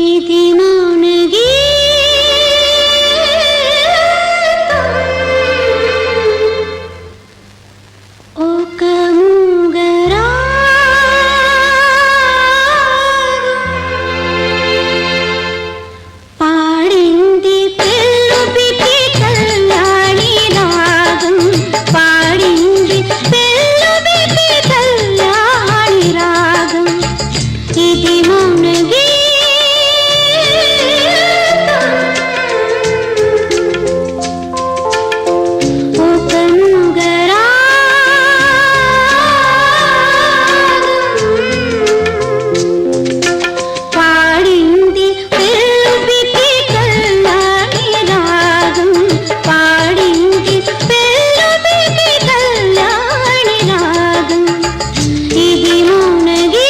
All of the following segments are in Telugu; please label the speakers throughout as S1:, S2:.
S1: ఇది మౌనగీతం ఒక మూగరాగం పాడింది పెళ్ళుబికి కళ్యాణి రాగం పాడింది పెళ్ళుబికి కళ్యాణి రాగం ఇది మౌనగీతం ఒక పాడింది పెళ్ళుబికి కళ్యాణి రాగం పాడింది పెళ్ళుబికి కళ్యాణి రాగం ఇది మౌనగీతం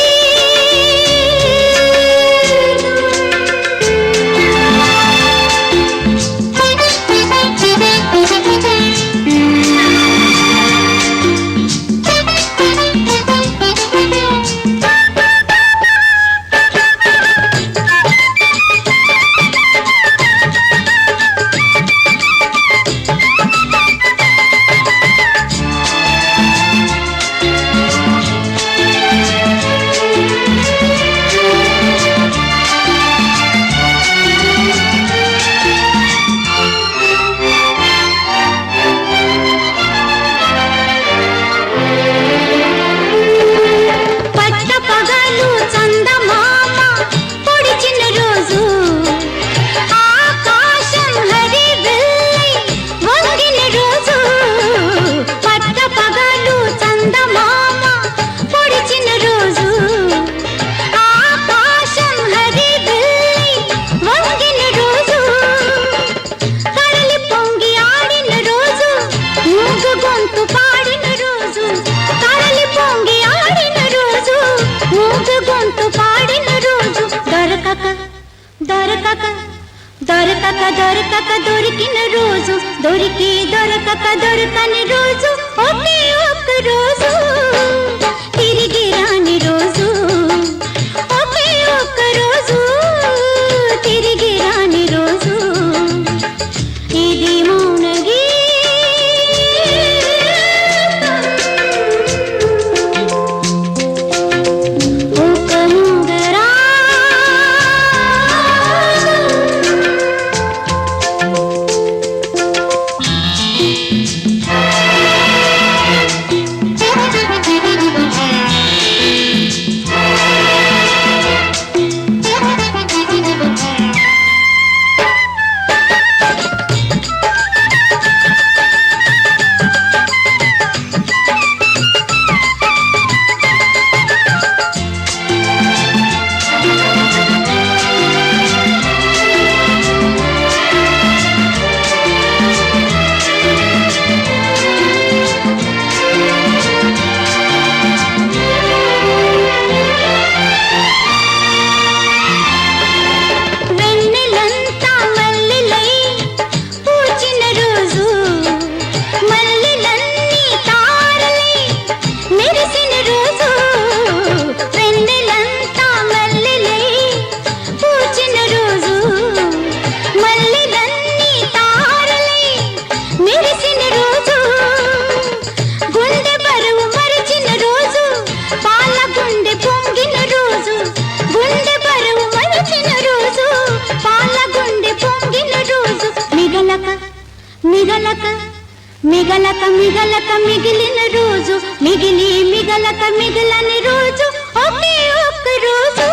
S1: పట్టపగలు చందమామ పొడిచిన రోజు ఆకాశం హరివిల్లై వంగిన రోజు పట్టపగలు చందమామ పొడిచిన రోజు ఆకాశం హరివిల్లై వంగిన రోజు కడలి పొంగి ఆడిన రోజు మూగు గొంతు పాడిన రోజు కడలి పొంగి ఆడిన రోజు మూగు గొంతు పాడిన రోజు దొరకక దొరకక దొరకక దొరకక దొరికిన రోజు దొరికి దొరకక దొరకని రోజు ఒకే ఒక్క రోజు తిరిగి రాని రోజు ఒకే ఒక్క రోజు తిరిగి రాని రోజు ఇది మౌనగీతం ఒక మూగరాగం వెన్నెలంతా మల్లెలై పూచిన రోజు మల్లెలన్నీ తారలై మెరిసిన రోజు వెన్నెలంతా మల్లెలై పూచిన రోజు మల్లెలన్నీ తారలై మెరిసిన రోజు గుండె బరువు మరిచిన రోజు పాల గుండె పొంగిన రోజు గుండె బరువు మరిచిన రోజు పాల గుండె పొంగిన రోజు మిగలక మిగలక మిగలక మిగలక మిగిలిన రోజు మిగిలి మిగలక మిగిలని రోజు ఒకే ఒక్క రోజు